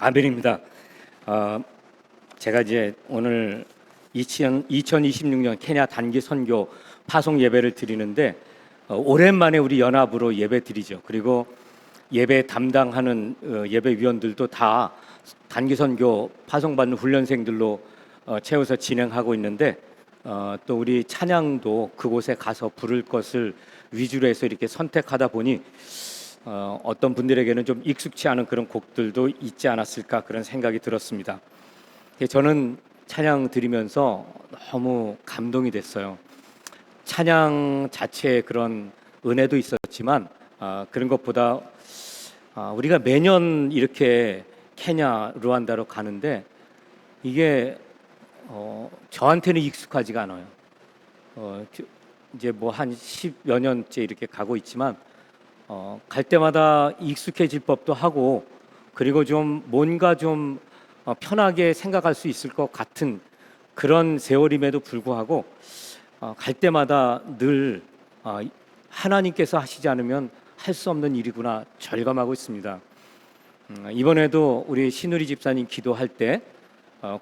아벨입니다. 제가 이제 오늘 2026년 케냐 단기 선교 파송 예배를 드리는데 오랜만에 우리 연합으로 예배 드리죠. 그리고 예배 담당하는 예배위원들도 다 단기 선교 파송받는 훈련생들로 채워서 진행하고 있는데 또 우리 찬양도 그곳에 가서 부를 것을 위주로 해서 이렇게 선택하다 보니 어떤 분들에게는 좀 익숙치 않은 그런 곡들도 있지 않았을까 그런 생각이 들었습니다. 저는 찬양 드리면서 너무 감동이 됐어요. 찬양 자체에 그런 은혜도 있었지만 그런 것보다 우리가 매년 이렇게 케냐, 루안다로 가는데 이게 저한테는 익숙하지가 않아요. 이제 뭐 한 10여 년째 이렇게 가고 있지만 갈 때마다 익숙해질 법도 하고 그리고 좀 뭔가 좀 편하게 생각할 수 있을 것 같은 그런 세월임에도 불구하고 갈 때마다 늘 하나님께서 하시지 않으면 할 수 없는 일이구나 절감하고 있습니다. 이번에도 우리 신우리 집사님 기도할 때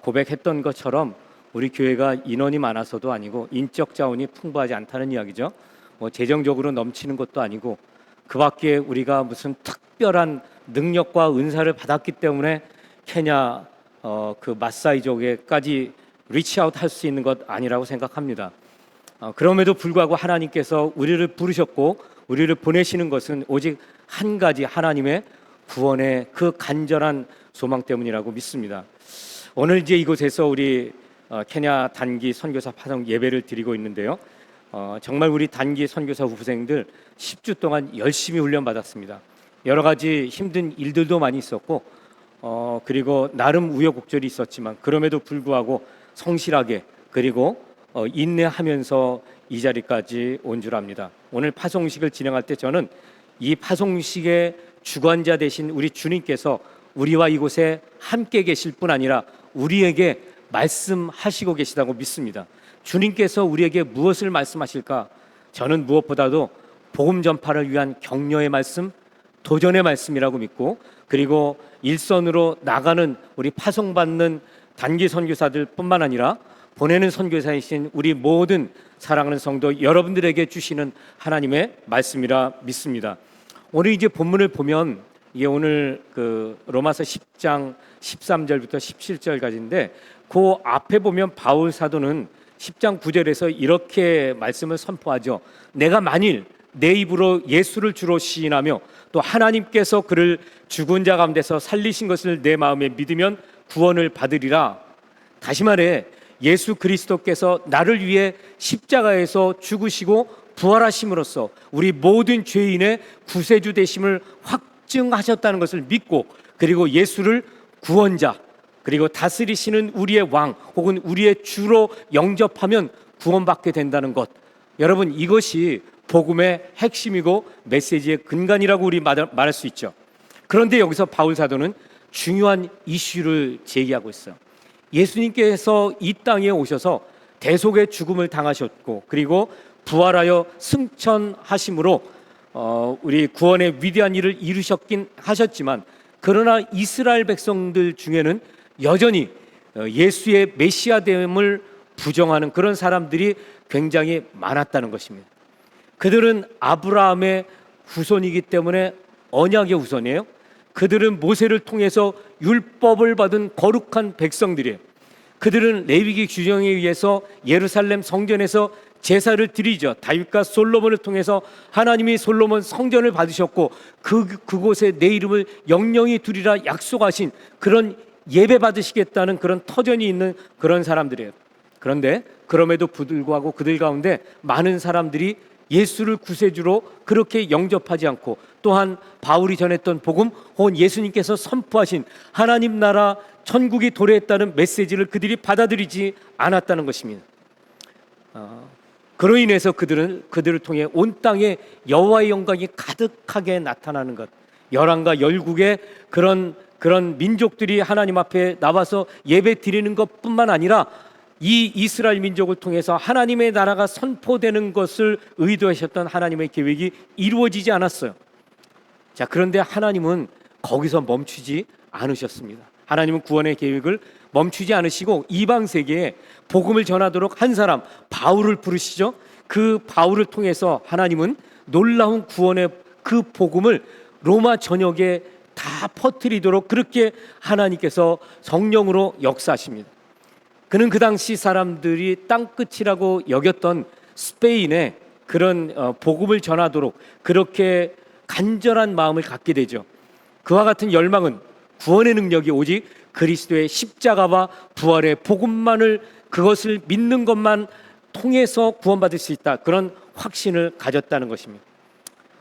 고백했던 것처럼 우리 교회가 인원이 많아서도 아니고 인적 자원이 풍부하지 않다는 이야기죠. 뭐 재정적으로 넘치는 것도 아니고 그 밖에 우리가 무슨 특별한 능력과 은사를 받았기 때문에 케냐 그 마사이족에까지 리치아웃 할 수 있는 것 아니라고 생각합니다. 그럼에도 불구하고 하나님께서 우리를 부르셨고 우리를 보내시는 것은 오직 한 가지 하나님의 구원의 그 간절한 소망 때문이라고 믿습니다. 오늘 이제 이곳에서 우리 케냐 단기 선교사 파송 예배를 드리고 있는데요. 정말 우리 단기 선교사 후생들 10주 동안 열심히 훈련 받았습니다. 여러 가지 힘든 일들도 많이 있었고 그리고 나름 우여곡절이 있었지만 그럼에도 불구하고 성실하게 그리고 인내하면서 이 자리까지 온 줄 압니다. 오늘 파송식을 진행할 때 저는 이 파송식의 주관자 되신 우리 주님께서 우리와 이곳에 함께 계실 뿐 아니라 우리에게 말씀하시고 계시다고 믿습니다. 주님께서 우리에게 무엇을 말씀하실까? 저는 무엇보다도 복음 전파를 위한 격려의 말씀, 도전의 말씀이라고 믿고 그리고 일선으로 나가는 우리 파송받는 단기 선교사들 뿐만 아니라 보내는 선교사이신 우리 모든 사랑하는 성도 여러분들에게 주시는 하나님의 말씀이라 믿습니다. 오늘 이제 본문을 보면 이게 오늘 그 로마서 10장 13절부터 17절까지인데 그 앞에 보면 바울 사도는 10장 9절에서 이렇게 말씀을 선포하죠. 내가 만일 내 입으로 예수를 주로 시인하며 또 하나님께서 그를 죽은 자 가운데서 살리신 것을 내 마음에 믿으면 구원을 받으리라. 다시 말해 예수 그리스도께서 나를 위해 십자가에서 죽으시고 부활하심으로써 우리 모든 죄인의 구세주 되심을 확증하셨다는 것을 믿고 그리고 예수를 구원자 그리고 다스리시는 우리의 왕 혹은 우리의 주로 영접하면 구원받게 된다는 것, 여러분 이것이 복음의 핵심이고 메시지의 근간이라고 우리 말할 수 있죠. 그런데 여기서 바울 사도는 중요한 이슈를 제기하고 있어요. 예수님께서 이 땅에 오셔서 대속의 죽음을 당하셨고 그리고 부활하여 승천하심으로 우리 구원의 위대한 일을 이루셨긴 하셨지만 그러나 이스라엘 백성들 중에는 여전히 예수의 메시아됨을 부정하는 그런 사람들이 굉장히 많았다는 것입니다. 그들은 아브라함의 후손이기 때문에 언약의 후손이에요. 그들은 모세를 통해서 율법을 받은 거룩한 백성들이에요. 그들은 레위기 규정에 의해서 예루살렘 성전에서 제사를 드리죠. 다윗과 솔로몬을 통해서 하나님이 솔로몬 성전을 받으셨고 그곳에 내 이름을 영영히 두리라 약속하신 그런 예배 받으시겠다는 그런 터전이 있는 그런 사람들이에요. 그런데 그럼에도 불구하고 그들 가운데 많은 사람들이 예수를 구세주로 그렇게 영접하지 않고 또한 바울이 전했던 복음 혹은 예수님께서 선포하신 하나님 나라 천국이 도래했다는 메시지를 그들이 받아들이지 않았다는 것입니다. 그로 인해서 그들을 통해 온 땅에 여호와의 영광이 가득하게 나타나는 것, 열왕과 열국의 그런 민족들이 하나님 앞에 나와서 예배 드리는 것뿐만 아니라 이 이스라엘 민족을 통해서 하나님의 나라가 선포되는 것을 의도하셨던 하나님의 계획이 이루어지지 않았어요. 자, 그런데 하나님은 거기서 멈추지 않으셨습니다. 하나님은 구원의 계획을 멈추지 않으시고 이방 세계에 복음을 전하도록 한 사람 바울을 부르시죠. 그 바울을 통해서 하나님은 놀라운 구원의 그 복음을 로마 전역에 다 퍼뜨리도록 그렇게 하나님께서 성령으로 역사하십니다. 그는 그 당시 사람들이 땅끝이라고 여겼던 스페인에 그런 복음을 전하도록 그렇게 간절한 마음을 갖게 되죠. 그와 같은 열망은 구원의 능력이 오직 그리스도의 십자가와 부활의 복음만을, 그것을 믿는 것만 통해서 구원받을 수 있다, 그런 확신을 가졌다는 것입니다.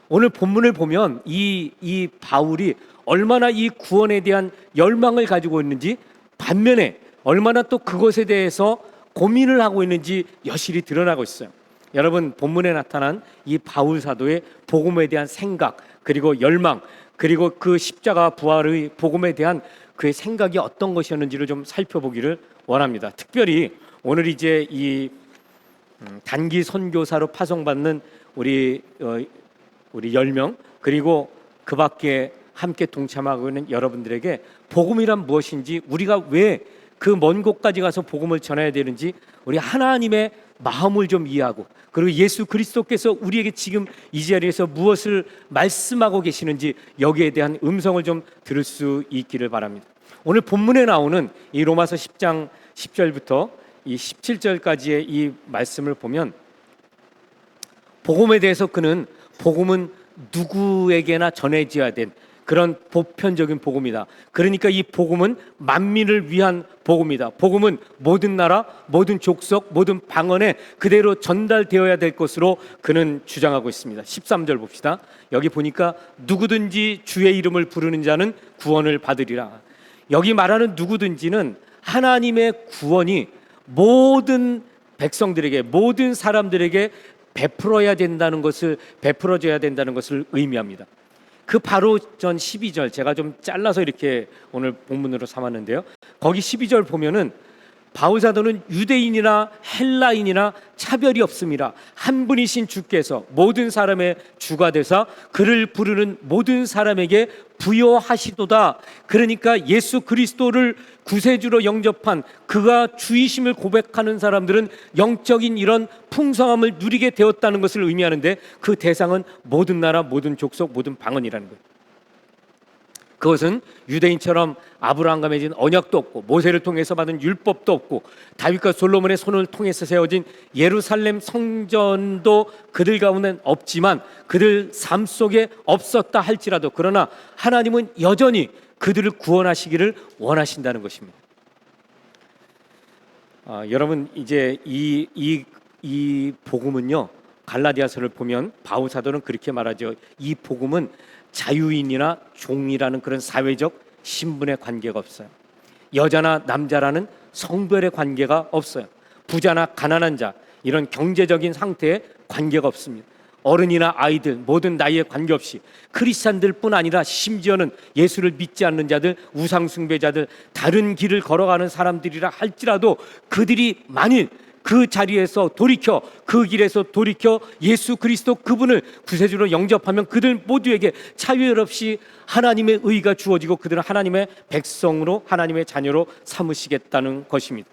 오늘 본문을 보면 이 바울이 얼마나 이 구원에 대한 열망을 가지고 있는지, 반면에 얼마나 또 그것에 대해서 고민을 하고 있는지 여실히 드러나고 있어요. 여러분, 본문에 나타난 이 바울 사도의 복음에 대한 생각, 그리고 열망, 그리고 그 십자가 부활의 복음에 대한 그의 생각이 어떤 것이었는지를 좀 살펴보기를 원합니다. 특별히 오늘 이제 이 단기 선교사로 파송받는 우리 10명, 그리고 그 밖에 함께 동참하고 있는 여러분들에게 복음이란 무엇인지, 우리가 왜 그 먼 곳까지 가서 복음을 전해야 되는지, 우리 하나님의 마음을 좀 이해하고, 그리고 예수 그리스도께서 우리에게 지금 이 자리에서 무엇을 말씀하고 계시는지 여기에 대한 음성을 좀 들을 수 있기를 바랍니다. 오늘 본문에 나오는 이 로마서 10장 10절부터 이 17절까지의 이 말씀을 보면, 복음에 대해서 그는 복음은 누구에게나 전해져야 된 그런 보편적인 복음이다. 그러니까 이 복음은 만민을 위한 복음이다. 복음은 모든 나라, 모든 족속, 모든 방언에 그대로 전달되어야 될 것으로 그는 주장하고 있습니다. 13절 봅시다. 여기 보니까 누구든지 주의 이름을 부르는 자는 구원을 받으리라. 여기 말하는 누구든지는 하나님의 구원이 모든 백성들에게, 모든 사람들에게 베풀어져야 된다는 것을 의미합니다. 그 바로 전 12절, 제가 좀 잘라서 이렇게 오늘 본문으로 삼았는데요, 거기 12절 보면은 바울 사도는 유대인이나 헬라인이나 차별이 없습니다. 한 분이신 주께서 모든 사람의 주가 되사 그를 부르는 모든 사람에게 부여하시도다. 그러니까 예수 그리스도를 구세주로 영접한, 그가 주이심을 고백하는 사람들은 영적인 이런 풍성함을 누리게 되었다는 것을 의미하는데, 그 대상은 모든 나라, 모든 족속, 모든 방언이라는 거예요. 그것은 유대인처럼 아브라함과 맺은 언약도 없고, 모세를 통해서 받은 율법도 없고, 다윗과 솔로몬의 손을 통해서 세워진 예루살렘 성전도 그들 가운데 없지만, 그들 삶 속에 없었다 할지라도, 그러나 하나님은 여전히 그들을 구원하시기를 원하신다는 것입니다. 여러분, 이제 이 복음은요, 갈라디아서를 보면 바울 사도는 그렇게 말하죠. 이 복음은 자유인이나 종이라는 그런 사회적 신분의 관계가 없어요. 여자나 남자라는 성별의 관계가 없어요. 부자나 가난한 자, 이런 경제적인 상태에 관계가 없습니다. 어른이나 아이들, 모든 나이에 관계없이 크리스찬들뿐 아니라 심지어는 예수를 믿지 않는 자들, 우상 숭배자들, 다른 길을 걸어가는 사람들이라 할지라도 그들이 만일 그 자리에서 돌이켜, 그 길에서 돌이켜 예수 그리스도 그분을 구세주로 영접하면 그들 모두에게 차별 없이 하나님의 의가 주어지고 그들은 하나님의 백성으로, 하나님의 자녀로 삼으시겠다는 것입니다.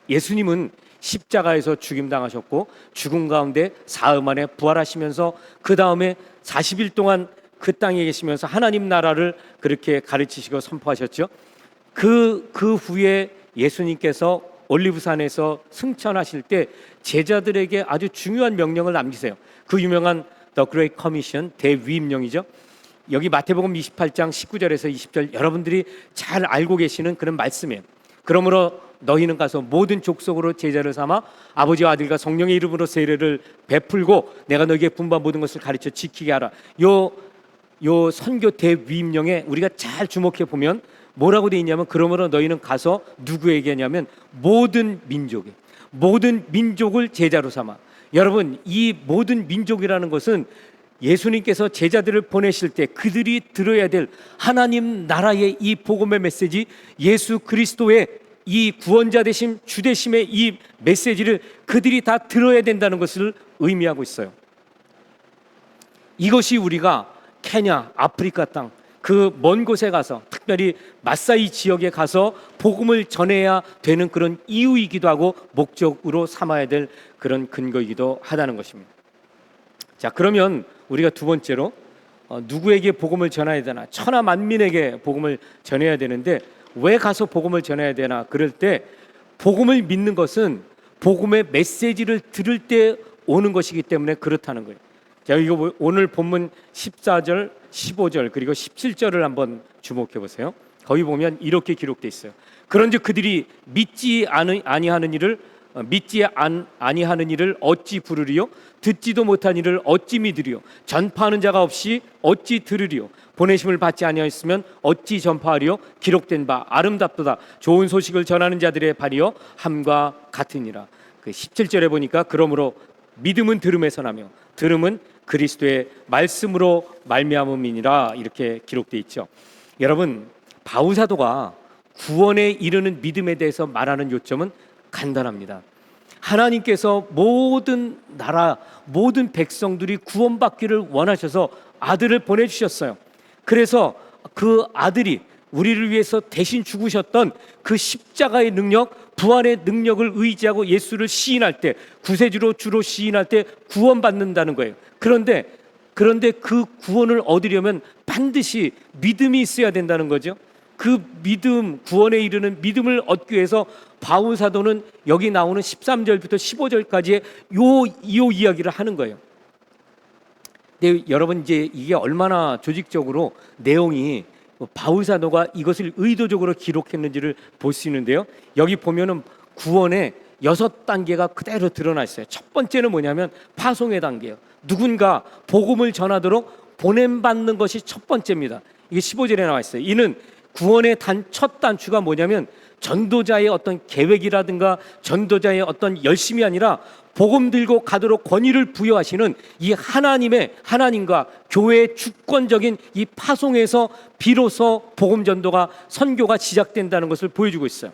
예수님은 십자가에서 죽임당하셨고 죽음 가운데 사흘 만에 부활하시면서 그 다음에 40일 동안 그 땅에 계시면서 하나님 나라를 그렇게 가르치시고 선포하셨죠. 그 후에 예수님께서 올리브산에서 승천하실 때 제자들에게 아주 중요한 명령을 남기세요. 그 유명한 The Great Commission, 대위임령이죠. 여기 마태복음 28장 19절에서 20절, 여러분들이 잘 알고 계시는 그런 말씀이에요. 그러므로 너희는 가서 모든 족속으로 제자를 삼아 아버지와 아들과 성령의 이름으로 세례를 베풀고 내가 너희에게 분부한 모든 것을 가르쳐 지키게 하라. 요 선교 대위임령에 우리가 잘 주목해 보면 뭐라고 되어 있냐면, 그러므로 너희는 가서 누구에게 하냐면 모든 민족을 제자로 삼아. 여러분, 이 모든 민족이라는 것은 예수님께서 제자들을 보내실 때 그들이 들어야 될 하나님 나라의 이 복음의 메시지, 예수 그리스도의 이 구원자 되심, 주 되심의 이 메시지를 그들이 다 들어야 된다는 것을 의미하고 있어요. 이것이 우리가 케냐, 아프리카 땅, 그 먼 곳에 가서, 특별히 마사이 지역에 가서 복음을 전해야 되는 그런 이유이기도 하고 목적으로 삼아야 될 그런 근거이기도 하다는 것입니다. 자, 그러면 우리가 두 번째로 누구에게 복음을 전해야 되나? 천하 만민에게 복음을 전해야 되는데 왜 가서 복음을 전해야 되나? 그럴 때 복음을 믿는 것은 복음의 메시지를 들을 때 오는 것이기 때문에 그렇다는 거예요. 자, 이거 오늘 본문 14절, 15절 그리고 17절을 한번 주목해 보세요. 거기 보면 이렇게 기록되어 있어요. 그런즉 그들이 믿지 아니하는 일을 어찌 부르리요? 듣지도 못한 일을 어찌 믿으리요? 전파하는 자가 없이 어찌 들으리요? 보내심을 받지 아니하였으면 어찌 전파하리요? 기록된 바 아름답도다. 좋은 소식을 전하는 자들의 발이요 함과 같으니라. 그 17절에 보니까 그러므로 믿음은 들음에서 나며 들음은 그리스도의 말씀으로 말미암음이니라 이렇게 기록되어 있죠. 여러분, 바울 사도가 구원에 이르는 믿음에 대해서 말하는 요점은 간단합니다. 하나님께서 모든 나라, 모든 백성들이 구원받기를 원하셔서 아들을 보내주셨어요. 그래서 그 아들이 우리를 위해서 대신 죽으셨던 그 십자가의 능력, 부활의 능력을 의지하고 예수를 시인할 때, 구세주로 주로 시인할 때 구원받는다는 거예요. 그런데 그 구원을 얻으려면 반드시 믿음이 있어야 된다는 거죠. 그 믿음, 구원에 이르는 믿음을 얻기 위해서 바울 사도는 여기 나오는 13절부터 15절까지의 요 이야기를 하는 거예요. 근데 여러분, 이제 이게 얼마나 조직적으로 내용이 바울 사도가 이것을 의도적으로 기록했는지를 볼 수 있는데요. 여기 보면은 구원의 6단계가 그대로 드러나 있어요. 첫 번째는 뭐냐면 파송의 단계예요. 누군가 복음을 전하도록 보냄받는 것이 첫 번째입니다. 이게 15절에 나와 있어요. 이는 구원의 첫 단추가 뭐냐면 전도자의 어떤 계획이라든가 전도자의 어떤 열심이 아니라 복음 들고 가도록 권위를 부여하시는 이 하나님과 교회의 주권적인 이 파송에서 비로소 복음 전도가, 선교가 시작된다는 것을 보여주고 있어요.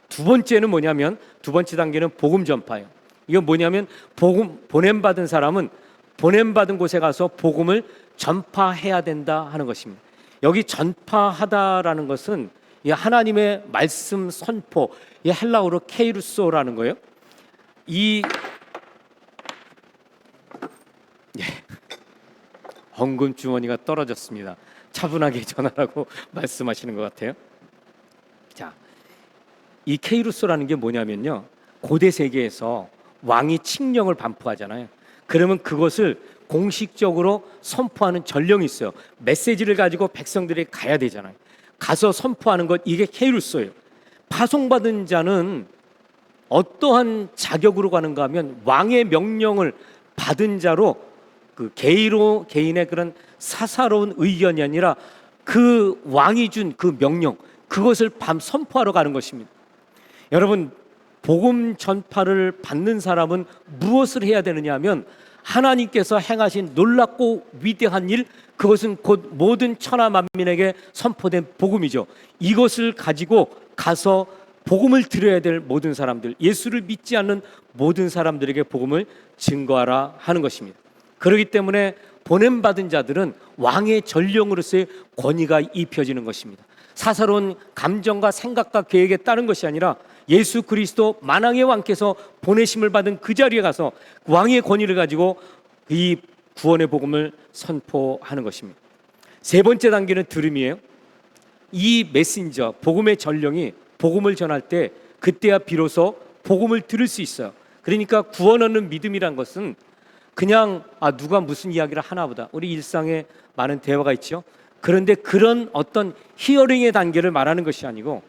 두 번째는 뭐냐면, 두 번째 단계는 복음 전파예요. 이건 뭐냐면 보냄받은 사람은 보냄받은 곳에 가서 복음을 전파해야 된다 하는 것입니다. 여기 전파하다라는 것은 이 하나님의 말씀 선포, 이 헬라어로 케이루소라는 거예요. 헌금 주머니가 떨어졌습니다. 차분하게 전하라고 말씀하시는 것 같아요. 자, 이 케이루소라는 게 뭐냐면요, 고대 세계에서 왕이 칙령을 반포하잖아요. 그러면 그것을 공식적으로 선포하는 전령이 있어요. 메시지를 가지고 백성들이 가야 되잖아요. 가서 선포하는 것, 이게 케이루소예요. 파송받은 자는 어떠한 자격으로 가는가 하면 왕의 명령을 받은 자로, 그 개인의 그런 사사로운 의견이 아니라 그 왕이 준 그 명령, 그것을 선포하러 가는 것입니다. 여러분, 복음 전파를 받는 사람은 무엇을 해야 되느냐 하면 하나님께서 행하신 놀랍고 위대한 일, 그것은 곧 모든 천하 만민에게 선포된 복음이죠. 이것을 가지고 가서 복음을 들어야 될 모든 사람들, 예수를 믿지 않는 모든 사람들에게 복음을 증거하라 하는 것입니다. 그렇기 때문에 보냄받은 자들은 왕의 전령으로서의 권위가 입혀지는 것입니다. 사사로운 감정과 생각과 계획에 따른 것이 아니라 예수 그리스도 만왕의 왕께서 보내심을 받은 그 자리에 가서 왕의 권위를 가지고 이 구원의 복음을 선포하는 것입니다. 세 번째 단계는 들음이에요. 이 메신저, 복음의 전령이 복음을 전할 때 그때야 비로소 복음을 들을 수 있어요. 그러니까 구원 얻는 믿음이란 것은 그냥 누가 무슨 이야기를 하나 보다, 우리 일상에 많은 대화가 있죠. 그런데 그런 어떤 히어링의 단계를 말하는 것이 아니고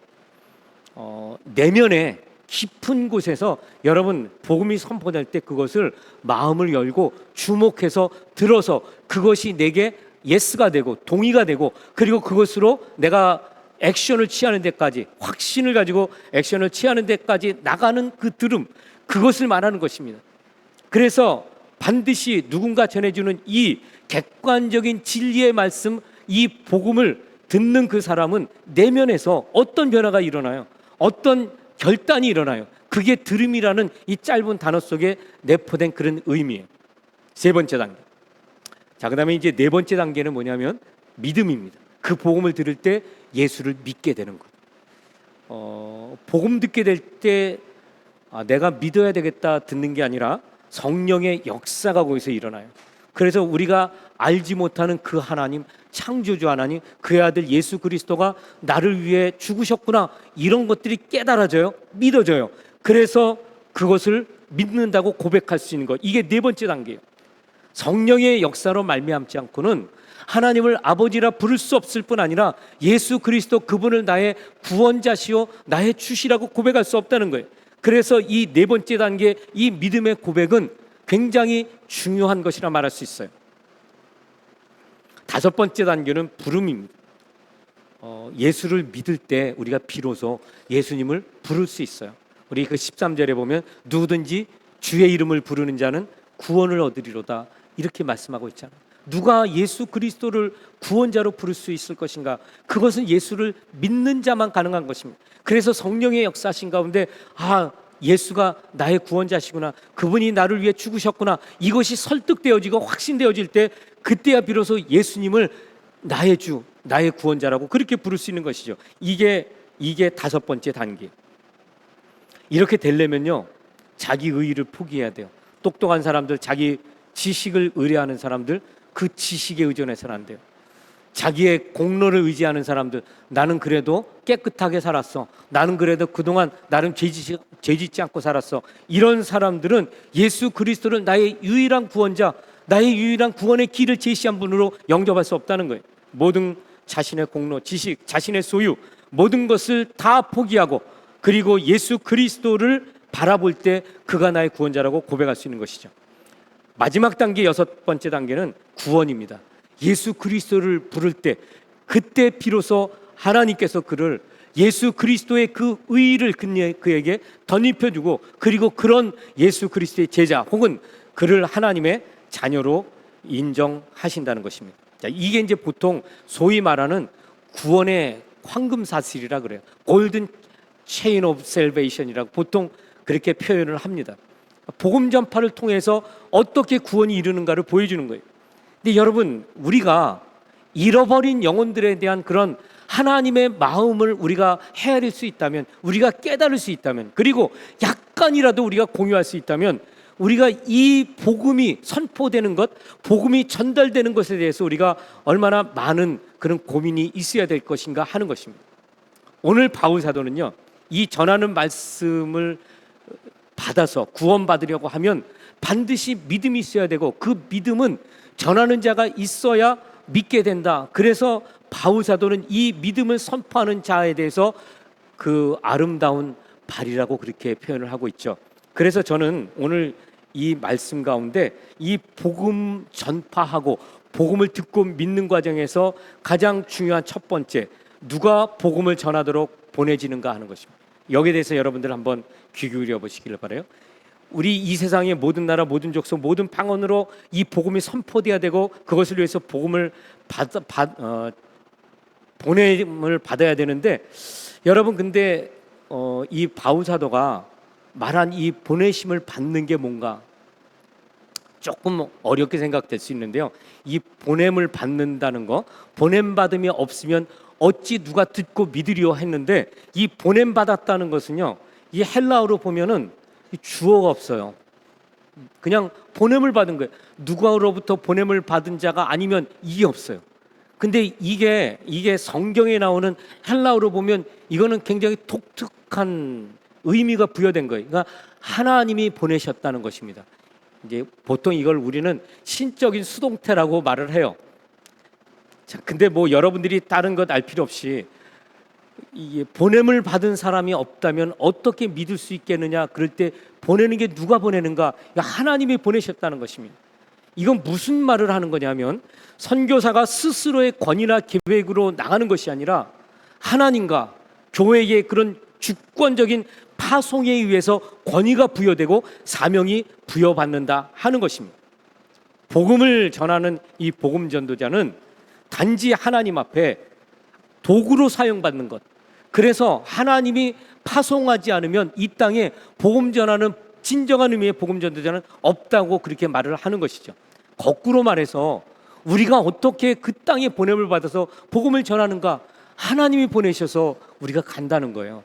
내면의 깊은 곳에서 여러분 복음이 선포될 때 그것을 마음을 열고 주목해서 들어서 그것이 내게 예스가 되고 동의가 되고, 그리고 그것으로 내가 액션을 취하는 데까지, 확신을 가지고 액션을 취하는 데까지 나가는 그 들음, 그것을 말하는 것입니다. 그래서 반드시 누군가 전해주는 이 객관적인 진리의 말씀, 이 복음을 듣는 그 사람은 내면에서 어떤 변화가 일어나요? 어떤 결단이 일어나요? 그게 들음이라는 이 짧은 단어 속에 내포된 그런 의미예요. 세 번째 단계. 자, 그다음에 이제 네 번째 단계는 뭐냐면 믿음입니다. 그 복음을 들을 때 예수를 믿게 되는 것. 복음 듣게 될 때 내가 믿어야 되겠다 듣는 게 아니라 성령의 역사가 거기서 일어나요. 그래서 우리가 알지 못하는 그 하나님, 창조주 하나님, 그의 아들 예수 그리스도가 나를 위해 죽으셨구나, 이런 것들이 깨달아져요. 믿어져요. 그래서 그것을 믿는다고 고백할 수 있는 것. 이게 네 번째 단계예요. 성령의 역사로 말미암지 않고는 하나님을 아버지라 부를 수 없을 뿐 아니라 예수 그리스도 그분을 나의 구원자시요 나의 주시라고 고백할 수 없다는 거예요. 그래서 이 네 번째 단계, 이 믿음의 고백은 굉장히 중요한 것이라 말할 수 있어요. 다섯 번째 단계는 부름입니다. 예수를 믿을 때 우리가 비로소 예수님을 부를 수 있어요. 우리 그 13절에 보면 누구든지 주의 이름을 부르는 자는 구원을 얻으리로다, 이렇게 말씀하고 있잖아요. 누가 예수 그리스도를 구원자로 부를 수 있을 것인가? 그것은 예수를 믿는 자만 가능한 것입니다. 그래서 성령의 역사하신 가운데 예수가 나의 구원자시구나, 그분이 나를 위해 죽으셨구나, 이것이 설득되어지고 확신되어질 때 그때야 비로소 예수님을 나의 주, 나의 구원자라고 그렇게 부를 수 있는 것이죠. 이게 다섯 번째 단계. 이렇게 되려면요, 자기 의의를 포기해야 돼요. 똑똑한 사람들, 자기 지식을 의뢰하는 사람들, 그 지식에 의존해서는 안 돼요. 자기의 공로를 의지하는 사람들, 나는 그래도 깨끗하게 살았어, 나는 그래도 그동안 나름 죄짓지 않고 살았어, 이런 사람들은 예수 그리스도를 나의 유일한 구원자, 나의 유일한 구원의 길을 제시한 분으로 영접할 수 없다는 거예요. 모든 자신의 공로, 지식, 자신의 소유, 모든 것을 다 포기하고 그리고 예수 그리스도를 바라볼 때 그가 나의 구원자라고 고백할 수 있는 것이죠. 마지막 단계, 여섯 번째 단계는 구원입니다. 예수 그리스도를 부를 때 그때 비로소 하나님께서 그를 예수 그리스도의 그 의의를 그에게 덧입혀주고 그리고 그런 예수 그리스도의 제자 혹은 그를 하나님의 자녀로 인정하신다는 것입니다. 자, 이게 이제 보통 소위 말하는 구원의 황금 사슬이라 그래요. 골든 체인 오브 셀베이션이라고 보통 그렇게 표현을 합니다. 복음 전파를 통해서 어떻게 구원이 이루는가를 보여주는 거예요. 근데 여러분, 우리가 잃어버린 영혼들에 대한 그런 하나님의 마음을 우리가 헤아릴 수 있다면, 우리가 깨달을 수 있다면, 그리고 약간이라도 우리가 공유할 수 있다면, 우리가 이 복음이 선포되는 것, 복음이 전달되는 것에 대해서 우리가 얼마나 많은 그런 고민이 있어야 될 것인가 하는 것입니다. 오늘 바울 사도는요, 이 전하는 말씀을 받아서 구원받으려고 하면 반드시 믿음이 있어야 되고 그 믿음은 전하는 자가 있어야 믿게 된다. 그래서 바울 사도는 이 믿음을 선포하는 자에 대해서 그 아름다운 발이라고 그렇게 표현을 하고 있죠. 그래서 저는 오늘 이 말씀 가운데 이 복음 전파하고 복음을 듣고 믿는 과정에서 가장 중요한 첫 번째, 누가 복음을 전하도록 보내지는가 하는 것입니다. 여기에 대해서 여러분들 한번 귀 기울여 보시기를 바라요. 우리 이 세상의 모든 나라, 모든 족속, 모든 방언으로 이 복음이 선포돼야 되고 그것을 위해서 복음을 보냄을 받아야 되는데, 여러분 근데 이 바울 사도가 말한 이 보내심을 받는 게 뭔가 조금 어렵게 생각될 수 있는데요. 이 보냄을 받는다는 거, 보냄 받음이 없으면 어찌 누가 듣고 믿으리요 했는데, 이 보냄 받았다는 것은요, 이 헬라어로 보면은 주어가 없어요. 그냥 보냄을 받은 거예요. 누구로부터 보냄을 받은 자가 아니면 이게 없어요. 근데 이게 성경에 나오는 헬라어로 보면 이거는 굉장히 독특한 의미가 부여된 거예요. 그러니까 하나님이 보내셨다는 것입니다. 이제 보통 이걸 우리는 신적인 수동태라고 말을 해요. 자, 근데 뭐 여러분들이 다른 것 알 필요 없이 이 보냄을 받은 사람이 없다면 어떻게 믿을 수 있겠느냐? 그럴 때 보내는 게 누가 보내는가? 하나님이 보내셨다는 것입니다. 이건 무슨 말을 하는 거냐면, 선교사가 스스로의 권위나 계획으로 나가는 것이 아니라 하나님과 교회의 그런 주권적인 파송에 의해서 권위가 부여되고 사명이 부여받는다 하는 것입니다. 복음을 전하는 이 복음 전도자는 단지 하나님 앞에 도구로 사용받는 것, 그래서 하나님이 파송하지 않으면 이 땅에 복음 전하는 진정한 의미의 복음 전도자는 없다고 그렇게 말을 하는 것이죠. 거꾸로 말해서 우리가 어떻게 그 땅에 보냄을 받아서 복음을 전하는가? 하나님이 보내셔서 우리가 간다는 거예요.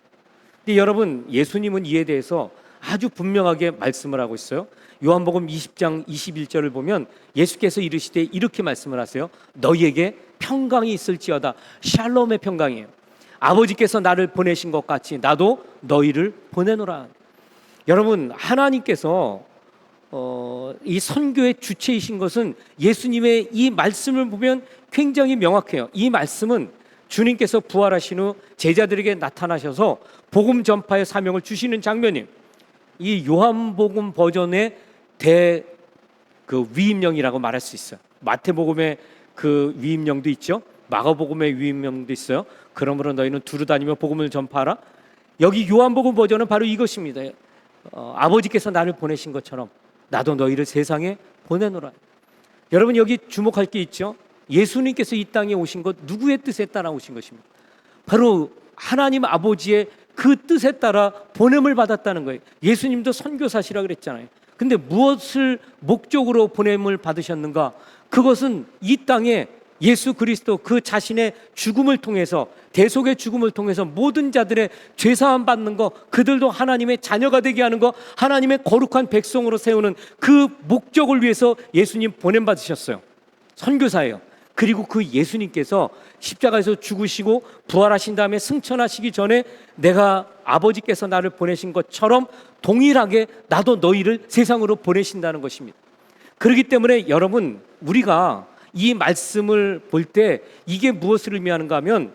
근데 여러분, 예수님은 이에 대해서 아주 분명하게 말씀을 하고 있어요. 요한복음 20장 21절을 보면 예수께서 이르시되 이렇게 말씀을 하세요. 너희에게 평강이 있을지어다. 샬롬의 평강이에요. 아버지께서 나를 보내신 것 같이 나도 너희를 보내노라. 여러분, 하나님께서 이 선교의 주체이신 것은 예수님의 이 말씀을 보면 굉장히 명확해요. 이 말씀은 주님께서 부활하신 후 제자들에게 나타나셔서 복음 전파의 사명을 주시는 장면이에요. 이 요한복음 버전의 그 위임령이라고 말할 수 있어요. 마태복음의 그 위임령도 있죠. 마가복음의 위임령도 있어요. 그러므로 너희는 두루 다니며 복음을 전파하라. 여기 요한복음 버전은 바로 이것입니다. 아버지께서 나를 보내신 것처럼 나도 너희를 세상에 보내노라. 여러분, 여기 주목할 게 있죠. 예수님께서 이 땅에 오신 것 누구의 뜻에 따라 오신 것입니까? 바로 하나님 아버지의 그 뜻에 따라 보냄을 받았다는 거예요. 예수님도 선교사시라 그랬잖아요. 근데 무엇을 목적으로 보냄을 받으셨는가? 그것은 이 땅에 예수 그리스도 그 자신의 죽음을 통해서, 대속의 죽음을 통해서 모든 자들의 죄사함 받는 거, 그들도 하나님의 자녀가 되게 하는 거, 하나님의 거룩한 백성으로 세우는 그 목적을 위해서 예수님 보냄 받으셨어요. 선교사예요. 그리고 그 예수님께서 십자가에서 죽으시고 부활하신 다음에 승천하시기 전에 내가 아버지께서 나를 보내신 것처럼 동일하게 나도 너희를 세상으로 보내신다는 것입니다. 그렇기 때문에 여러분, 우리가 이 말씀을 볼 때 이게 무엇을 의미하는가 하면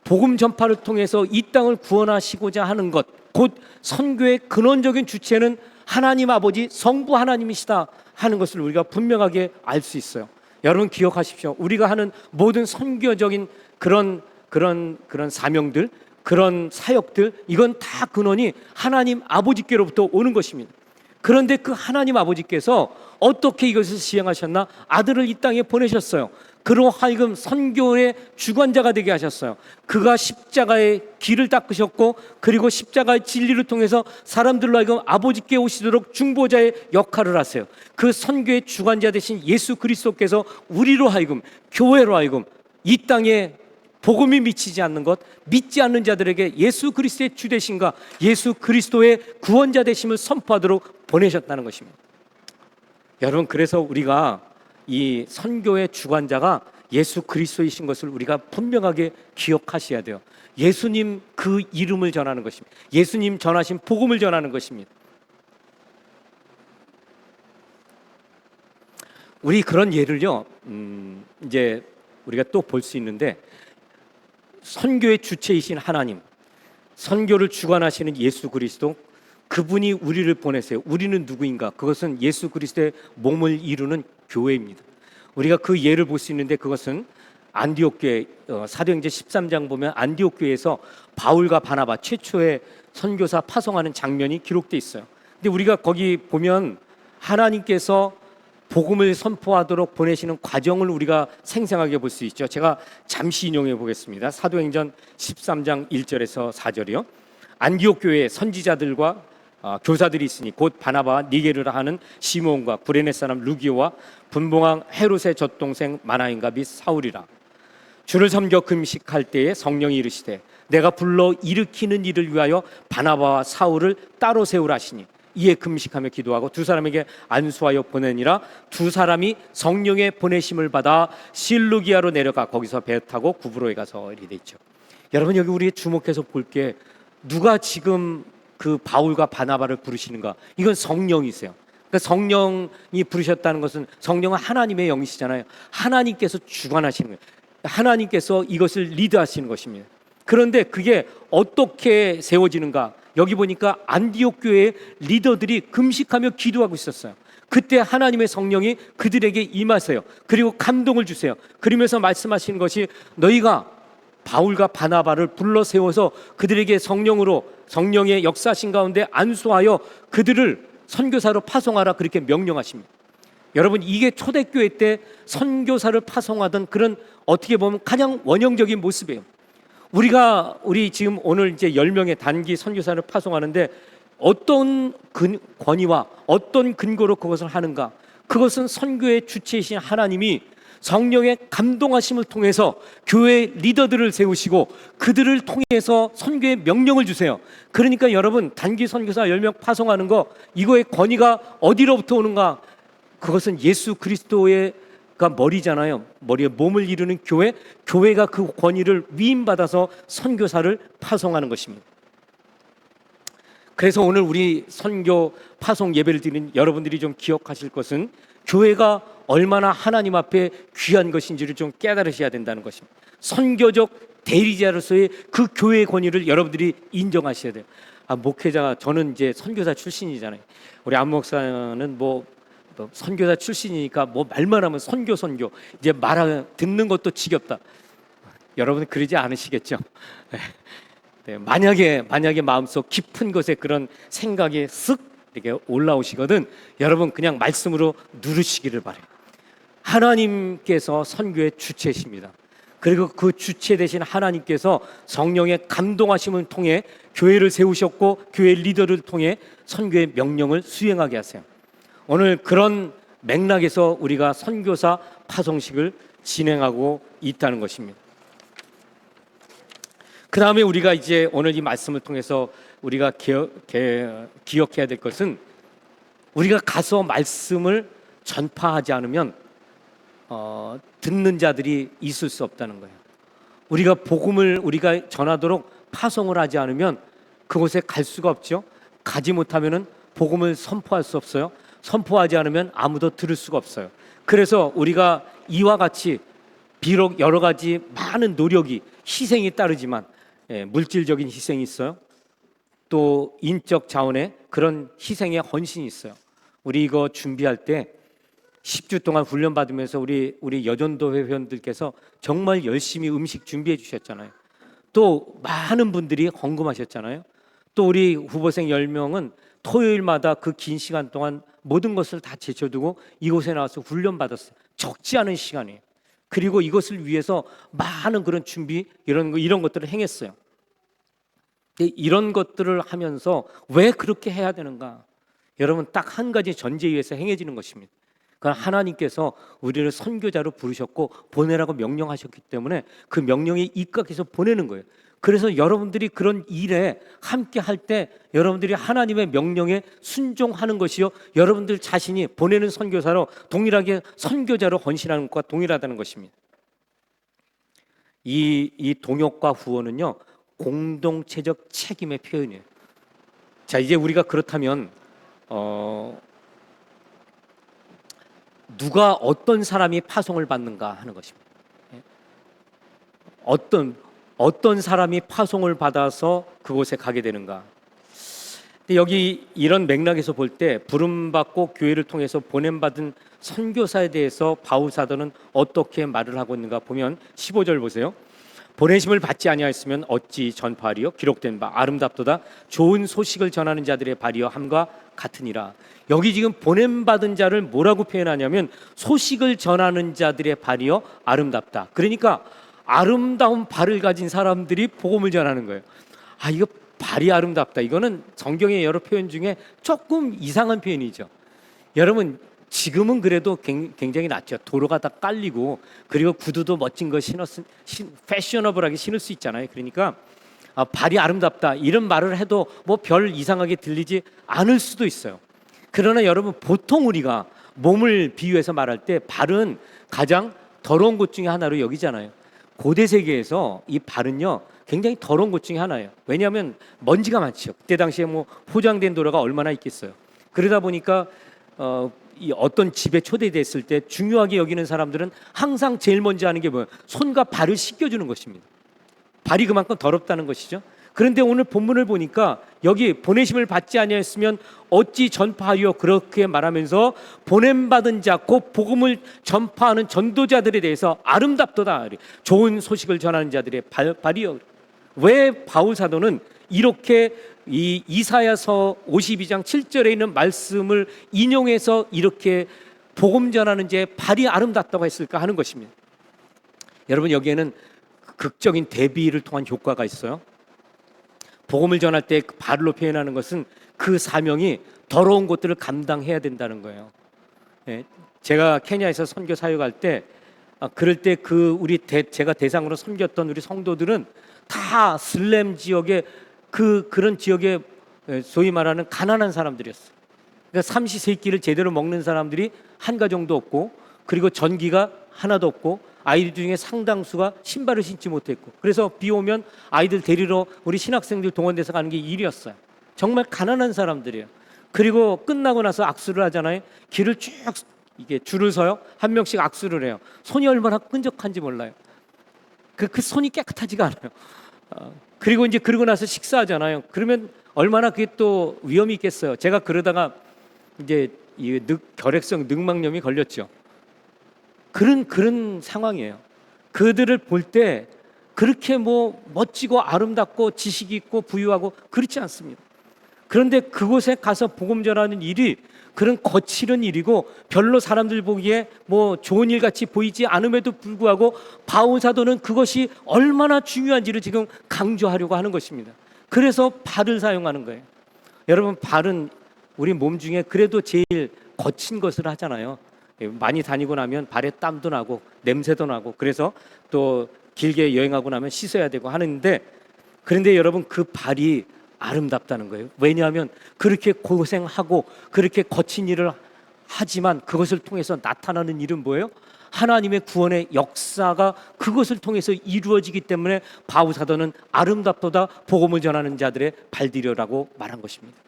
복음 전파를 통해서 이 땅을 구원하시고자 하는 것, 곧 선교의 근원적인 주체는 하나님 아버지 성부 하나님이시다 하는 것을 우리가 분명하게 알 수 있어요. 여러분 기억하십시오. 우리가 하는 모든 선교적인 그런 사명들, 그런 사역들, 이건 다 근원이 하나님 아버지께로부터 오는 것입니다. 그런데 그 하나님 아버지께서 어떻게 이것을 시행하셨나? 아들을 이 땅에 보내셨어요. 그로 하여금 선교의 주관자가 되게 하셨어요. 그가 십자가의 길을 닦으셨고, 그리고 십자가의 진리를 통해서 사람들로 하여금 아버지께 오시도록 중보자의 역할을 하세요. 그 선교의 주관자 되신 예수 그리스도께서 우리로 하여금, 교회로 하여금 이 땅에 복음이 미치지 않는 것, 믿지 않는 자들에게 예수 그리스도의 주 되심과 예수 그리스도의 구원자 되심을 선포하도록 보내셨다는 것입니다. 여러분, 그래서 우리가 이 선교의 주관자가 예수 그리스도이신 것을 우리가 분명하게 기억하셔야 돼요. 예수님 그 이름을 전하는 것입니다. 예수님 전하신 복음을 전하는 것입니다. 우리 그런 예를요, 이제 우리가 또 볼 수 있는데, 선교의 주체이신 하나님, 선교를 주관하시는 예수 그리스도, 그분이 우리를 보내세요. 우리는 누구인가? 그것은 예수 그리스도의 몸을 이루는 교회입니다. 우리가 그 예를 볼 수 있는데, 그것은 안디옥 교회, 사도행전 13장 보면 안디옥 교회에서 바울과 바나바 최초의 선교사 파송하는 장면이 기록되어 있어요. 근데 우리가 거기 보면 하나님께서 복음을 선포하도록 보내시는 과정을 우리가 생생하게 볼 수 있죠. 제가 잠시 인용해 보겠습니다. 사도행전 13장 1절에서 4절이요. 안디옥 교회에 선지자들과 교사들이 있으니 곧 바나바와 니게르라 하는 시몬과 구레네 사람 루기오와 분봉왕 헤롯의 젖동생 마나인과 및 사울이라. 주를 섬겨 금식할 때에 성령이 이르시되 내가 불러 일으키는 일을 위하여 바나바와 사울을 따로 세우라 하시니 이에 금식하며 기도하고 두 사람에게 안수하여 보내니라. 두 사람이 성령의 보내심을 받아 실루기아로 내려가 거기서 배 타고 구브로에 가서 이렇게 돼 있죠. 여러분, 여기 우리 주목해서 볼 게, 누가 지금 그 바울과 바나바를 부르시는가? 이건 성령이세요. 그러니까 성령이 부르셨다는 것은 성령은 하나님의 영이시잖아요. 하나님께서 주관하시는 거예요. 하나님께서 이것을 리드하시는 것입니다. 그런데 그게 어떻게 세워지는가? 여기 보니까 안디옥 교회의 리더들이 금식하며 기도하고 있었어요. 그때 하나님의 성령이 그들에게 임하세요. 그리고 감동을 주세요. 그러면서 말씀하시는 것이, 너희가 바울과 바나바를 불러 세워서 그들에게 성령의 역사신 가운데 안수하여 그들을 선교사로 파송하라, 그렇게 명령하십니다. 여러분, 이게 초대교회 때 선교사를 파송하던 그런, 어떻게 보면 가장 원형적인 모습이에요. 우리 지금 오늘 이제 10명의 단기 선교사를 파송하는데 어떤 권위와 어떤 근거로 그것을 하는가? 그것은 선교의 주체이신 하나님이 성령의 감동하심을 통해서 교회 리더들을 세우시고 그들을 통해서 선교의 명령을 주세요. 그러니까 여러분, 단기 선교사 10명 파송하는 거, 이거의 권위가 어디로부터 오는가? 그것은 예수 그리스도가 머리잖아요. 머리에 몸을 이루는 교회, 교회가 그 권위를 위임받아서 선교사를 파송하는 것입니다. 그래서 오늘 우리 선교 파송 예배를 드리는 여러분들이 좀 기억하실 것은 교회가 얼마나 하나님 앞에 귀한 것인지를 좀 깨달으셔야 된다는 것입니다. 선교적 대리자로서의 그 교회의 권위를 여러분들이 인정하셔야 돼요. 목회자가, 저는 이제 선교사 출신이잖아요. 우리 안 목사는 뭐 선교사 출신이니까 뭐 말만 하면 선교 이제 듣는 것도 지겹다. 여러분 그러지 않으시겠죠? 네, 만약에 마음속 깊은 곳에 그런 생각이 쓱 이렇게 올라오시거든, 여러분 그냥 말씀으로 누르시기를 바래요. 하나님께서 선교의 주체이십니다. 그리고 그 주체 되신 하나님께서 성령의 감동하심을 통해 교회를 세우셨고 교회 리더를 통해 선교의 명령을 수행하게 하세요. 오늘 그런 맥락에서 우리가 선교사 파송식을 진행하고 있다는 것입니다. 그 다음에 우리가 이제 오늘 이 말씀을 통해서 우리가 기억해야 될 것은, 우리가 가서 말씀을 전파하지 않으면 듣는 자들이 있을 수 없다는 거예요. 우리가 복음을 우리가 전하도록 파송을 하지 않으면 그곳에 갈 수가 없죠. 가지 못하면은 복음을 선포할 수 없어요. 선포하지 않으면 아무도 들을 수가 없어요. 그래서 우리가 이와 같이 비록 여러 가지 많은 노력이, 희생이 따르지만, 물질적인 희생이 있어요. 또 인적 자원의 그런 희생의 헌신이 있어요. 우리 이거 준비할 때 10주 동안 훈련 받으면서 우리 여전도 회원들께서 정말 열심히 음식 준비해 주셨잖아요. 또 많은 분들이 헌금하셨잖아요. 또 우리 후보생 10명은 토요일마다 그 긴 시간 동안 모든 것을 다 제쳐두고 이곳에 나와서 훈련 받았어요. 적지 않은 시간이에요. 그리고 이것을 위해서 많은 그런 준비, 이런 것들을 행했어요. 이런 것들을 하면서 왜 그렇게 해야 되는가? 여러분, 딱 한 가지 전제 위에서 행해지는 것입니다. 그러니까 하나님께서 우리를 선교자로 부르셨고 보내라고 명령하셨기 때문에 그 명령에 입각해서 보내는 거예요. 그래서 여러분들이 그런 일에 함께 할 때 여러분들이 하나님의 명령에 순종하는 것이요, 여러분들 자신이 보내는 선교사로 동일하게 선교자로 헌신하는 것과 동일하다는 것입니다. 이 동역과 후원은요, 공동체적 책임의 표현이에요. 자, 이제 우리가 그렇다면 누가 어떤 사람이 파송을 받는가 하는 것입니다. 어떤 사람이 파송을 받아서 그곳에 가게 되는가. 근데 여기 이런 맥락에서 볼 때 부름받고 교회를 통해서 보냄받은 선교사에 대해서 바울 사도는 어떻게 말을 하고 있는가 보면 15절 보세요. 보내심을 받지 아니하였으면 어찌 전파하리요? 기록된 바 아름답도다 좋은 소식을 전하는 자들의 발이여 함과 같으니라. 여기 지금 보냄받은 자를 뭐라고 표현하냐면 소식을 전하는 자들의 발이여 아름답다. 그러니까 아름다운 발을 가진 사람들이 복음을 전하는 거예요. 이거 발이 아름답다. 이거는 성경의 여러 표현 중에 조금 이상한 표현이죠. 여러분, 지금은 그래도 굉장히 낫죠. 도로가 다 깔리고, 그리고 구두도 멋진 거 패셔너블하게 신을 수 있잖아요. 그러니까 발이 아름답다 이런 말을 해도 뭐 별 이상하게 들리지 않을 수도 있어요. 그러나 여러분, 보통 우리가 몸을 비유해서 말할 때 발은 가장 더러운 곳 중에 하나로 여기잖아요. 고대 세계에서 이 발은요 굉장히 더러운 곳 중에 하나예요. 왜냐하면 먼지가 많죠. 그때 당시에 뭐 포장된 도로가 얼마나 있겠어요. 그러다 보니까 이 어떤 집에 초대됐을 때 중요하게 여기는 사람들은 항상 제일 먼저 하는 게 뭐예요? 손과 발을 씻겨주는 것입니다. 발이 그만큼 더럽다는 것이죠. 그런데 오늘 본문을 보니까 여기 보내심을 받지 아니하였으면 어찌 전파하여 그렇게 말하면서 보냄받은 자 곧 복음을 전파하는 전도자들에 대해서 아름답도다, 좋은 소식을 전하는 자들의 발이여. 왜 바울 사도는 이렇게 이 이사야서 52장 7절에 있는 말씀을 인용해서 이렇게 복음 전하는 자의 발이 아름답다고 했을까 하는 것입니다. 여러분, 여기에는 극적인 대비를 통한 효과가 있어요. 복음을 전할 때 그 발로 표현하는 것은 그 사명이 더러운 것들을 감당해야 된다는 거예요. 예, 제가 케냐에서 선교 사역할 때 그럴 때 제가 대상으로 섬겼던 우리 성도들은 다 슬램 지역의 그런 지역의 소위 말하는 가난한 사람들이었어요. 그러니까 삼시세끼를 제대로 먹는 사람들이 한 가정도 없고, 그리고 전기가 하나도 없고, 아이들 중에 상당수가 신발을 신지 못했고, 그래서 비 오면 아이들 데리러 우리 신학생들 동원돼서 가는 게 일이었어요. 정말 가난한 사람들이에요. 그리고 끝나고 나서 악수를 하잖아요. 길을 쭉 이게 줄을 서요. 한 명씩 악수를 해요. 손이 얼마나 끈적한지 몰라요. 그 손이 깨끗하지가 않아요. 그리고 이제 그러고 나서 식사하잖아요. 그러면 얼마나 그게 또 위험이 있겠어요. 제가 그러다가 이제 결핵성 늑막염이 걸렸죠. 그런 상황이에요. 그들을 볼 때 그렇게 뭐 멋지고 아름답고 지식이 있고 부유하고 그렇지 않습니다. 그런데 그곳에 가서 복음 전하는 일이 그런 거칠은 일이고, 별로 사람들 보기에 뭐 좋은 일 같이 보이지 않음에도 불구하고 바울 사도는 그것이 얼마나 중요한지를 지금 강조하려고 하는 것입니다. 그래서 발을 사용하는 거예요. 여러분, 발은 우리 몸 중에 그래도 제일 거친 것을 하잖아요. 많이 다니고 나면 발에 땀도 나고 냄새도 나고, 그래서 또 길게 여행하고 나면 씻어야 되고 하는데, 그런데 여러분, 그 발이 아름답다는 거예요. 왜냐하면 그렇게 고생하고 그렇게 거친 일을 하지만 그것을 통해서 나타나는 일은 뭐예요? 하나님의 구원의 역사가 그것을 통해서 이루어지기 때문에 바울 사도는 아름답도다 복음을 전하는 자들의 발디려라고 말한 것입니다.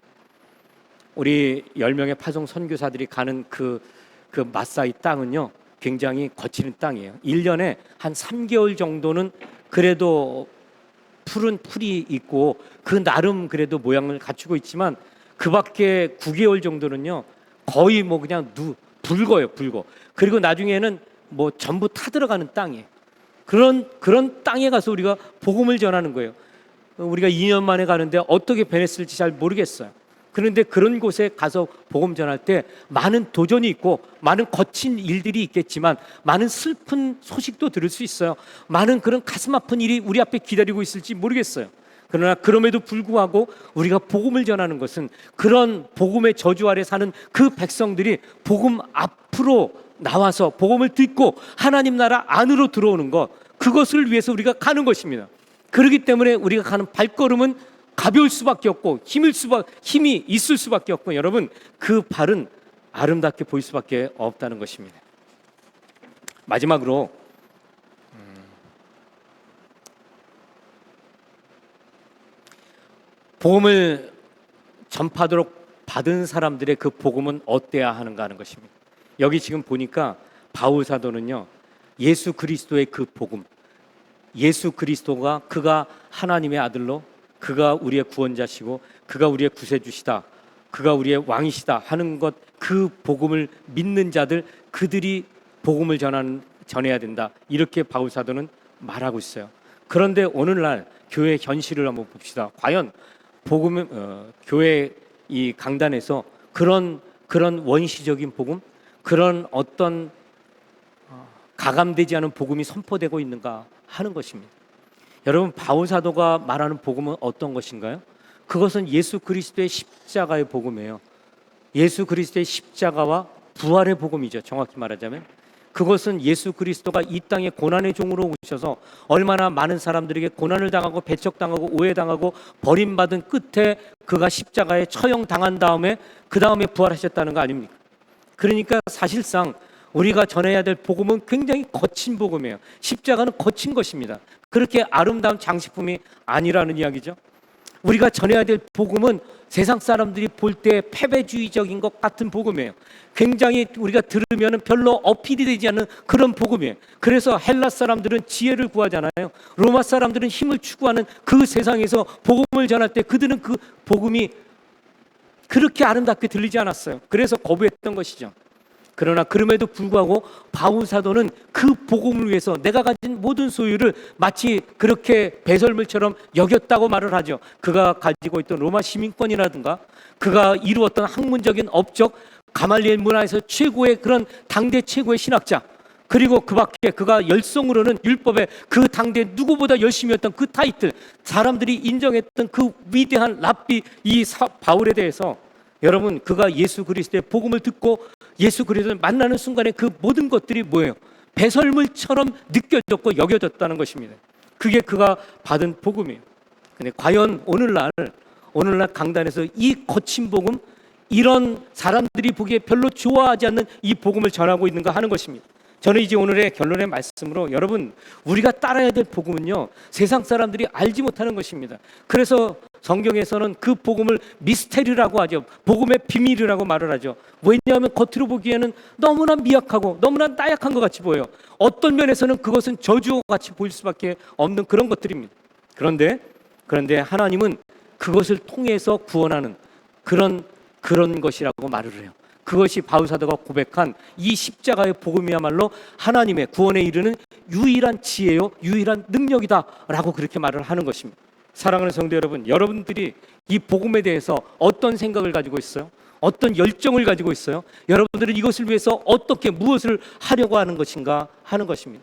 우리 10명의 파송 선교사들이 가는 그 마사이 땅은요, 굉장히 거치는 땅이에요. 1년에 한 3개월 정도는 그래도 푸른 풀이 있고 그 나름 그래도 모양을 갖추고 있지만, 그 밖에 9개월 정도는요 거의 뭐 그냥 붉어요. 그리고 나중에는 뭐 전부 타들어가는 땅이에요. 그런 땅에 가서 우리가 복음을 전하는 거예요. 우리가 2년 만에 가는데 어떻게 변했을지 잘 모르겠어요. 그런데 그런 곳에 가서 복음 전할 때 많은 도전이 있고 많은 거친 일들이 있겠지만 많은 슬픈 소식도 들을 수 있어요. 많은 그런 가슴 아픈 일이 우리 앞에 기다리고 있을지 모르겠어요. 그러나 그럼에도 불구하고 우리가 복음을 전하는 것은 그런 복음의 저주 아래 사는 그 백성들이 복음 앞으로 나와서 복음을 듣고 하나님 나라 안으로 들어오는 것, 그것을 위해서 우리가 가는 것입니다. 그렇기 때문에 우리가 가는 발걸음은 가벼울 수밖에 없고 힘이 있을 수밖에 없고, 여러분, 그 발은 아름답게 보일 수밖에 없다는 것입니다. 마지막으로 복음을 전파하도록 받은 사람들의 그 복음은 어때야 하는가 하는 것입니다. 여기 지금 보니까 바울 사도는요, 예수 그리스도의 그 복음, 예수 그리스도가 그가 하나님의 아들로, 그가 우리의 구원자시고 그가 우리의 구세주시다, 그가 우리의 왕이시다 하는 것, 그 복음을 믿는 자들, 그들이 복음을 전해야 된다, 이렇게 바울 사도는 말하고 있어요. 그런데 오늘날 교회 현실을 한번 봅시다. 과연 교회 이 강단에서 그런 원시적인 복음, 그런 어떤 가감되지 않은 복음이 선포되고 있는가 하는 것입니다. 여러분, 바울 사도가 말하는 복음은 어떤 것인가요? 그것은 예수 그리스도의 십자가의 복음이에요. 예수 그리스도의 십자가와 부활의 복음이죠. 정확히 말하자면 그것은 예수 그리스도가 이 땅에 고난의 종으로 오셔서 얼마나 많은 사람들에게 고난을 당하고 배척당하고 오해당하고 버림받은 끝에 그가 십자가에 처형당한 다음에 그 다음에 부활하셨다는 거 아닙니까? 그러니까 사실상 우리가 전해야 될 복음은 굉장히 거친 복음이에요. 십자가는 거친 것입니다. 그렇게 아름다운 장식품이 아니라는 이야기죠. 우리가 전해야 될 복음은 세상 사람들이 볼 때 패배주의적인 것 같은 복음이에요. 굉장히 우리가 들으면 별로 어필이 되지 않는 그런 복음이에요. 그래서 헬라 사람들은 지혜를 구하잖아요. 로마 사람들은 힘을 추구하는 그 세상에서 복음을 전할 때 그들은 그 복음이 그렇게 아름답게 들리지 않았어요. 그래서 거부했던 것이죠. 그러나 그럼에도 불구하고 바울 사도는 그 복음을 위해서 내가 가진 모든 소유를 마치 그렇게 배설물처럼 여겼다고 말을 하죠. 그가 가지고 있던 로마 시민권이라든가 그가 이루었던 학문적인 업적, 가말리엘 문화에서 최고의 그런 당대 최고의 신학자, 그리고 그 밖에 그가 열성으로는 율법에 그 당대 누구보다 열심히 했던 그 타이틀, 사람들이 인정했던 그 위대한 랍비 이 바울에 대해서, 여러분, 그가 예수 그리스도의 복음을 듣고 예수 그리스도를 만나는 순간에 그 모든 것들이 뭐예요? 배설물처럼 느껴졌고 여겨졌다는 것입니다. 그게 그가 받은 복음이에요. 근데 과연 오늘날 강단에서 이 거친 복음, 이런 사람들이 보기에 별로 좋아하지 않는 이 복음을 전하고 있는가 하는 것입니다. 저는 이제 오늘의 결론의 말씀으로, 여러분, 우리가 따라야 될 복음은요, 세상 사람들이 알지 못하는 것입니다. 그래서 성경에서는 그 복음을 미스테리라고 하죠. 복음의 비밀이라고 말을 하죠. 왜냐하면 겉으로 보기에는 너무나 미약하고 너무나 나약한 것 같이 보여요. 어떤 면에서는 그것은 저주와 같이 보일 수밖에 없는 그런 것들입니다. 그런데 하나님은 그것을 통해서 구원하는 그런 것이라고 말을 해요. 그것이 바울사도가 고백한 이 십자가의 복음이야말로 하나님의 구원에 이르는 유일한 지혜요, 유일한 능력이다라고 그렇게 말을 하는 것입니다. 사랑하는 성도 여러분, 여러분들이 이 복음에 대해서 어떤 생각을 가지고 있어요? 어떤 열정을 가지고 있어요? 여러분들은 이것을 위해서 어떻게 무엇을 하려고 하는 것인가 하는 것입니다.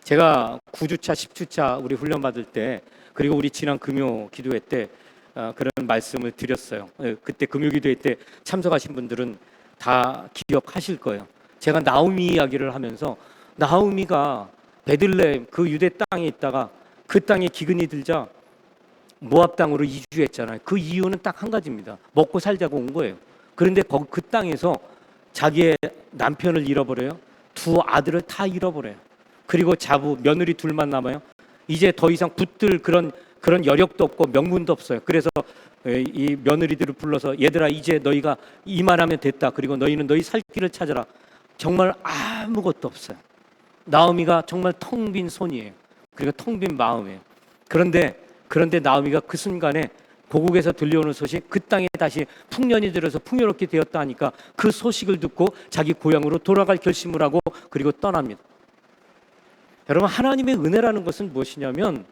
제가 9주차, 10주차 우리 훈련 받을 때, 그리고 우리 지난 금요 기도회 때 그런 말씀을 드렸어요. 그때 금요 기도회 때 참석하신 분들은 다 기억하실 거예요. 제가 나오미 이야기를 하면서, 나오미가 베들레헴 그 유대 땅에 있다가 그 땅에 기근이 들자 모압 땅으로 이주했잖아요. 그 이유는 딱 한 가지입니다. 먹고 살자고 온 거예요. 그런데 그 땅에서 자기의 남편을 잃어버려요. 두 아들을 다 잃어버려요. 그리고 며느리 둘만 남아요. 이제 더 이상 붙들 그런 여력도 없고 명분도 없어요. 그래서 이 며느리들을 불러서, 얘들아, 이제 너희가 이만하면 됐다. 그리고 너희는 너희 살 길을 찾아라. 정말 아무것도 없어요. 나오미가 정말 텅 빈 손이에요. 그리고 텅 빈 마음이에요. 그런데 나오미가 그 순간에 고국에서 들려오는 소식, 그 땅에 다시 풍년이 들어서 풍요롭게 되었다 하니까 그 소식을 듣고 자기 고향으로 돌아갈 결심을 하고 그리고 떠납니다. 여러분, 하나님의 은혜라는 것은 무엇이냐면,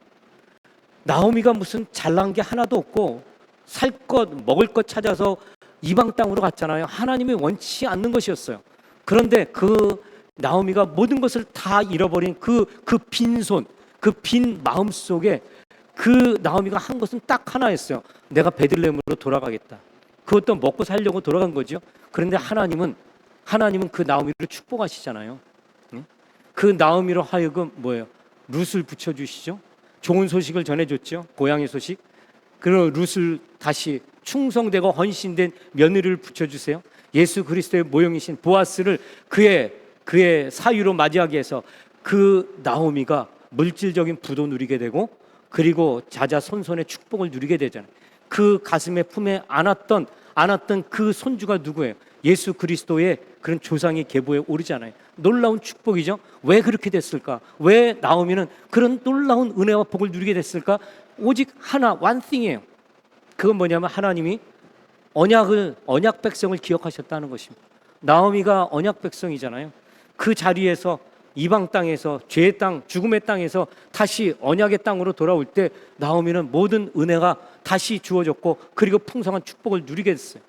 나오미가 무슨 잘난 게 하나도 없고 살 것 먹을 것 찾아서 이방 땅으로 갔잖아요. 하나님이 원치 않는 것이었어요. 그런데 그 나오미가 모든 것을 다 잃어버린 그 빈손, 그 빈 마음 속에 그 나오미가 한 것은 딱 하나였어요. 내가 베들레헴으로 돌아가겠다. 그것도 먹고 살려고 돌아간 거죠. 그런데 하나님은 그 나오미를 축복하시잖아요. 그 나오미로 하여금 뭐예요? 룻을 붙여주시죠. 좋은 소식을 전해줬죠. 고향의 소식. 그리고 룻을 다시 충성되고 헌신된 며느리를 붙여주세요. 예수 그리스도의 모형이신 보아스를 그의 사위로 맞이하게 해서 그 나오미가 물질적인 부도 누리게 되고, 그리고 자자손손의 축복을 누리게 되잖아요. 그 가슴에 품에 안았던 그 손주가 누구예요? 예수 그리스도의 그런 조상의 계보에 오르잖아요. 놀라운 축복이죠. 왜 그렇게 됐을까? 왜 나오미는 그런 놀라운 은혜와 복을 누리게 됐을까? 오직 하나, one thing이에요. 그건 뭐냐면, 하나님이 언약 백성을 기억하셨다는 것입니다. 나오미가 언약 백성이잖아요. 그 자리에서, 이방 땅에서, 죄의 땅, 죽음의 땅에서 다시 언약의 땅으로 돌아올 때 나오미는 모든 은혜가 다시 주어졌고, 그리고 풍성한 축복을 누리게 됐어요.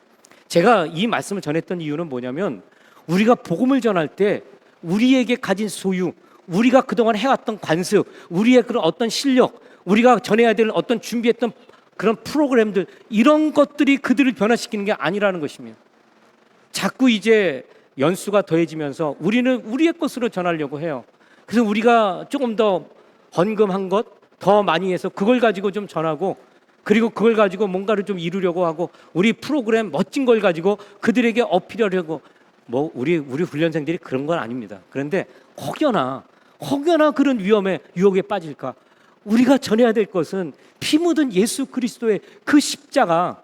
제가 이 말씀을 전했던 이유는 뭐냐면, 우리가 복음을 전할 때 우리에게 가진 소유, 우리가 그동안 해왔던 관습, 우리의 그런 어떤 실력, 우리가 전해야 될 어떤 준비했던 그런 프로그램들, 이런 것들이 그들을 변화시키는 게 아니라는 것입니다. 자꾸 이제 연수가 더해지면서 우리는 우리의 것으로 전하려고 해요. 그래서 우리가 조금 더 헌금한 것 더 많이 해서 그걸 가지고 좀 전하고, 그리고 그걸 가지고 뭔가를 좀 이루려고 하고, 우리 프로그램 멋진 걸 가지고 그들에게 어필하려고, 뭐 우리 훈련생들이 그런 건 아닙니다. 그런데 혹여나 그런 유혹에 빠질까? 우리가 전해야 될 것은 피 묻은 예수 그리스도의 그 십자가,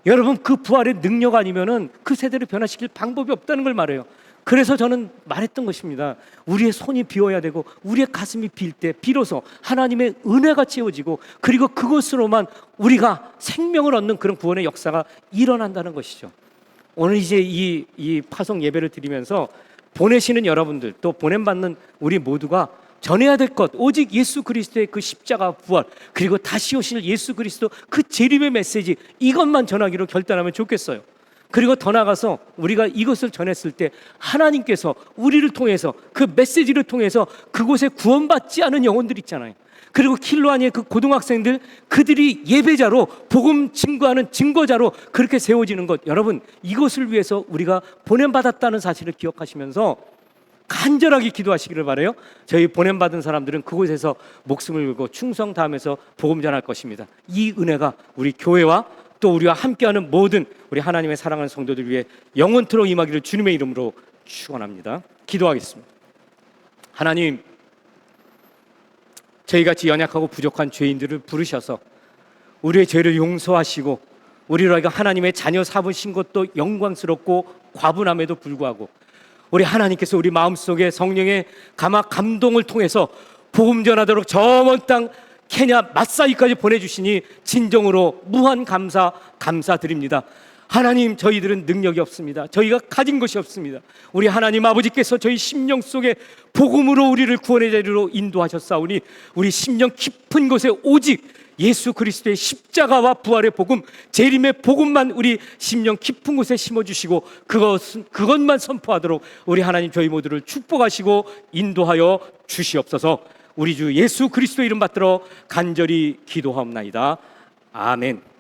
여러분, 그 부활의 능력 아니면은 그 세대를 변화시킬 방법이 없다는 걸 말해요. 그래서 저는 말했던 것입니다. 우리의 손이 비어야 되고 우리의 가슴이 빌 때 비로소 하나님의 은혜가 채워지고, 그리고 그것으로만 우리가 생명을 얻는 그런 구원의 역사가 일어난다는 것이죠. 오늘 이제 이 파송 예배를 드리면서 보내시는 여러분들, 또 보냄받는 우리 모두가 전해야 될 것, 오직 예수 그리스도의 그 십자가 부활, 그리고 다시 오실 예수 그리스도 그 재림의 메시지, 이것만 전하기로 결단하면 좋겠어요. 그리고 더 나아가서 우리가 이것을 전했을 때 하나님께서 우리를 통해서, 그 메시지를 통해서 그곳에 구원받지 않은 영혼들 있잖아요. 그리고 킬로아니의 그 고등학생들, 그들이 예배자로 복음 증거하는 증거자로 그렇게 세워지는 것, 여러분 이것을 위해서 우리가 보냄받았다는 사실을 기억하시면서 간절하게 기도하시기를 바라요. 저희 보냄받은 사람들은 그곳에서 목숨을 걸고 충성 다하면서 복음 전할 것입니다. 이 은혜가 우리 교회와 또 우리와 함께하는 모든 우리 하나님의 사랑하는 성도들 위해 영원토록 임하기를 주님의 이름으로 축원합니다. 기도하겠습니다. 하나님, 저희같이 연약하고 부족한 죄인들을 부르셔서 우리의 죄를 용서하시고 우리로 하여금 하나님의 자녀 삼으신 것도 영광스럽고 과분함에도 불구하고 우리 하나님께서 우리 마음속에 성령의 감동을 통해서 복음 전하도록 저 먼 땅 케냐 마사이까지 보내주시니 진정으로 무한 감사드립니다. 하나님, 저희들은 능력이 없습니다. 저희가 가진 것이 없습니다. 우리 하나님 아버지께서 저희 심령 속에 복음으로 우리를 구원의 자리로 인도하셨사오니 우리 심령 깊은 곳에 오직 예수 그리스도의 십자가와 부활의 복음, 재림의 복음만 우리 심령 깊은 곳에 심어주시고 그것만 선포하도록 우리 하나님 저희 모두를 축복하시고 인도하여 주시옵소서. 우리 주 예수 그리스도의 이름 받들어 간절히 기도하옵나이다. 아멘.